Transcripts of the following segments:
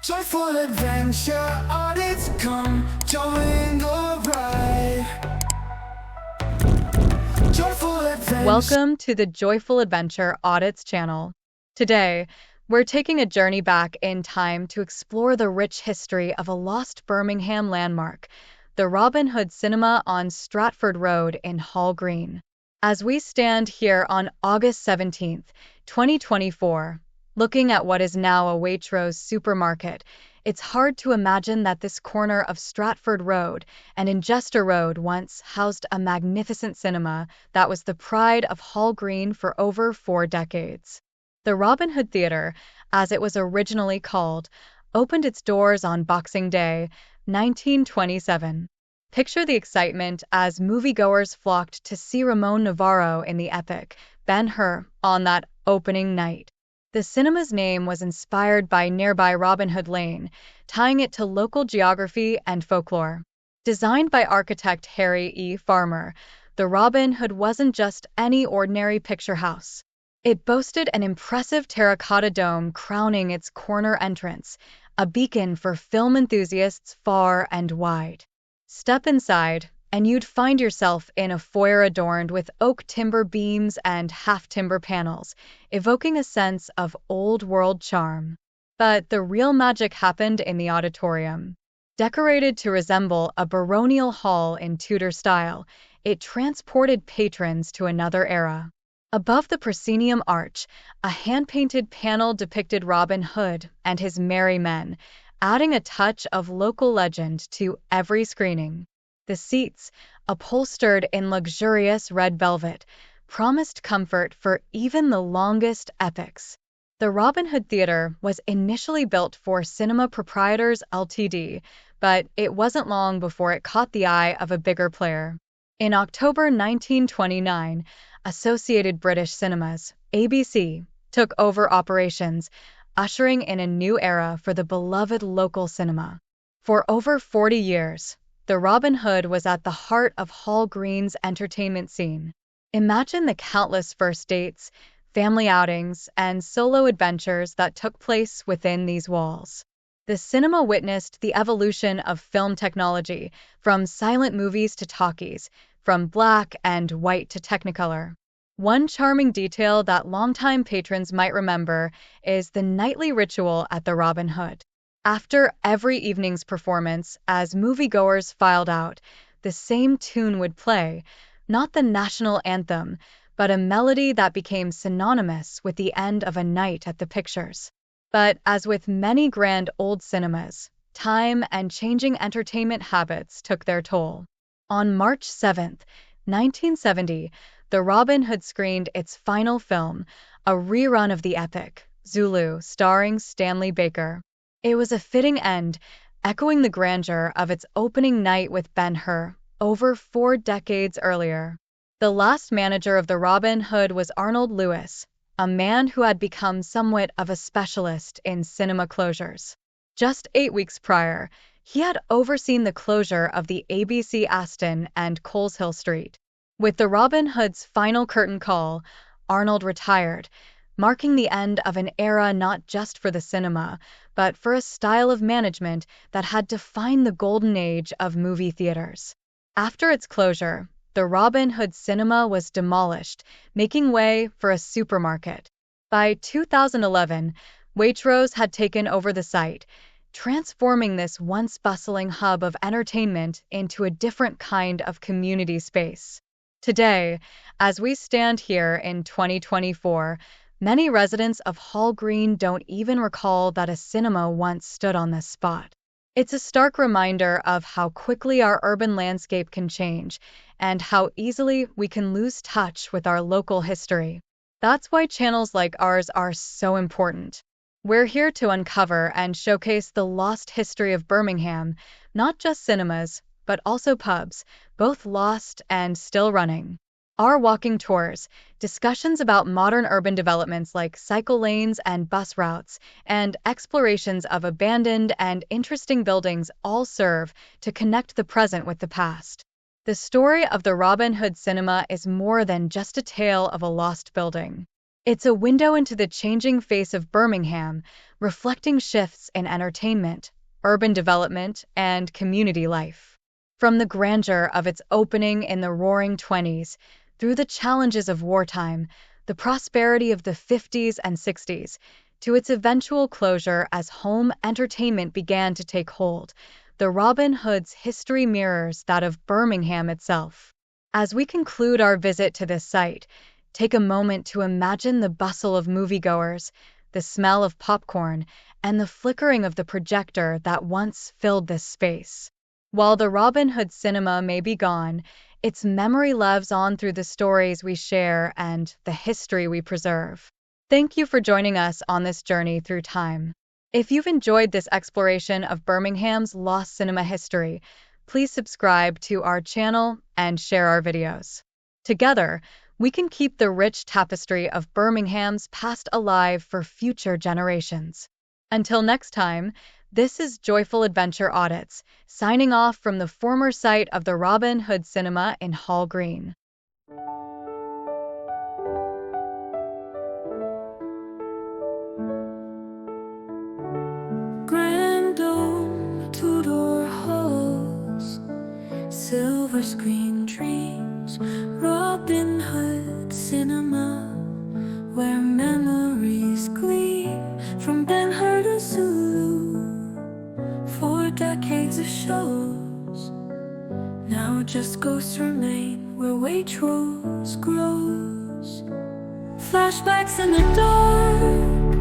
Joyful adventure on its come, join the ride. Joyful adventure. Welcome to the Joyful Adventure Audits channel. Today, we're taking a journey back in time to explore the rich history of a lost Birmingham landmark, the Robin Hood Cinema on Stratford Road in Hall Green. As we stand here on August 17th, 2024, looking at what is now a Waitrose supermarket, it's hard to imagine that this corner of Stratford Road and Ingester Road once housed a magnificent cinema that was the pride of Hall Green for over 4 decades. The Robin Hood Theatre, as it was originally called, opened its doors on Boxing Day, 1927. Picture the excitement as moviegoers flocked to see Ramon Navarro in the epic Ben-Hur on that opening night. The cinema's name was inspired by nearby Robin Hood Lane, tying it to local geography and folklore. Designed by architect Harry E. Farmer, the Robin Hood wasn't just any ordinary picture house. It boasted an impressive terracotta dome crowning its corner entrance, a beacon for film enthusiasts far and wide. Step inside, and you'd find yourself in a foyer adorned with oak timber beams and half-timber panels, evoking a sense of old-world charm. But the real magic happened in the auditorium. Decorated to resemble a baronial hall in Tudor style, it transported patrons to another era. Above the proscenium arch, a hand-painted panel depicted Robin Hood and his merry men, adding a touch of local legend to every screening. The seats, upholstered in luxurious red velvet, promised comfort for even the longest epics. The Robin Hood Theatre was initially built for Cinema Proprietors Ltd., but it wasn't long before it caught the eye of a bigger player. In October 1929, Associated British Cinemas, ABC, took over operations, ushering in a new era for the beloved local cinema. For over 40 years, the Robin Hood was at the heart of Hall Green's entertainment scene. Imagine the countless first dates, family outings, and solo adventures that took place within these walls. The cinema witnessed the evolution of film technology, from silent movies to talkies, from black and white to Technicolor. One charming detail that longtime patrons might remember is the nightly ritual at the Robin Hood. After every evening's performance, as moviegoers filed out, the same tune would play, not the national anthem, but a melody that became synonymous with the end of a night at the pictures. But as with many grand old cinemas, time and changing entertainment habits took their toll. On March 7, 1970, the Robin Hood screened its final film, a rerun of the epic, Zulu, starring Stanley Baker. It was a fitting end, echoing the grandeur of its opening night with Ben-Hur, over 4 decades earlier. The last manager of the Robin Hood was Arnold Lewis, a man who had become somewhat of a specialist in cinema closures. Just 8 weeks prior, he had overseen the closure of the ABC Aston and Coleshill Street. With the Robin Hood's final curtain call, Arnold retired, marking the end of an era not just for the cinema, but for a style of management that had defined the golden age of movie theaters. After its closure, the Robin Hood Cinema was demolished, making way for a supermarket. By 2011, Waitrose had taken over the site, transforming this once bustling hub of entertainment into a different kind of community space. Today, as we stand here in 2024, many residents of Hall Green don't even recall that a cinema once stood on this spot. It's a stark reminder of how quickly our urban landscape can change and how easily we can lose touch with our local history. That's why channels like ours are so important. We're here to uncover and showcase the lost history of Birmingham, not just cinemas, but also pubs, both lost and still running. Our walking tours, discussions about modern urban developments like cycle lanes and bus routes, and explorations of abandoned and interesting buildings all serve to connect the present with the past. The story of the Robin Hood Cinema is more than just a tale of a lost building. It's a window into the changing face of Birmingham, reflecting shifts in entertainment, urban development, and community life. From the grandeur of its opening in the Roaring Twenties, through the challenges of wartime, the prosperity of the 50s and 60s, to its eventual closure as home entertainment began to take hold, the Robin Hood's history mirrors that of Birmingham itself. As we conclude our visit to this site, take a moment to imagine the bustle of moviegoers, the smell of popcorn, and the flickering of the projector that once filled this space. While the Robin Hood cinema may be gone, its memory lives on through the stories we share and the history we preserve. Thank you for joining us on this journey through time. If you've enjoyed this exploration of Birmingham's lost cinema history, please subscribe to our channel and share our videos. Together, we can keep the rich tapestry of Birmingham's past alive for future generations. Until next time, this is Joyful Adventure Audits, signing off from the former site of the Robin Hood Cinema in Hall Green. Grand dome, two-door halls, silver screen dreams, Robin Hood Cinema, where memories gleam from Ben-Hur to Zulu. 4 decades of shows, now just ghosts remain where Waitrose grows. Flashbacks in the dark,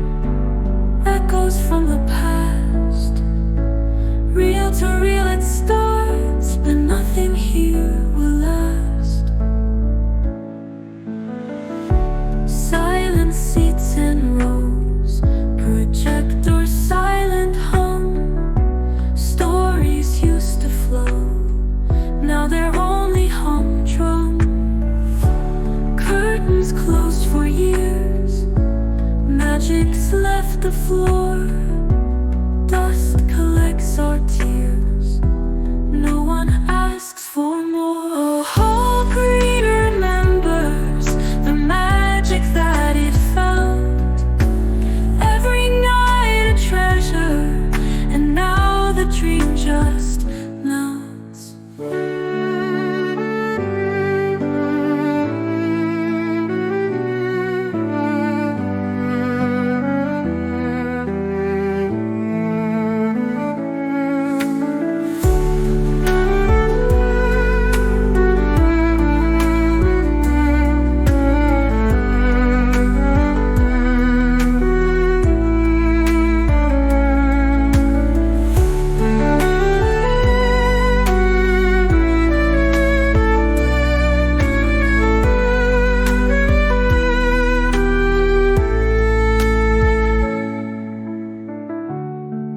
echoes from the past. Real to real it starts, but nothing here will last. Silent seats and rows, projector silent hum. Stories used to flow, now they're only humdrum. Curtains closed for years, magic's left the floor. Dust collects our tears, no one asks for more. Oh, Hall Green remembers the magic that it found. Every night a treasure, and now the dream just melts.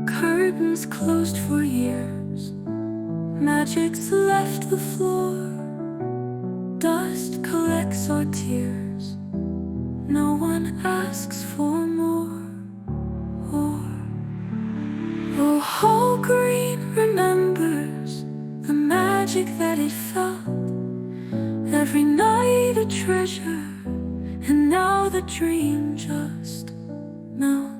Curtains closed for years, magic's left the floor. Dust collects our tears, no one asks for more. Oh, Hall Green remembers the magic that it felt. Every night a treasure, and now the dream just melts.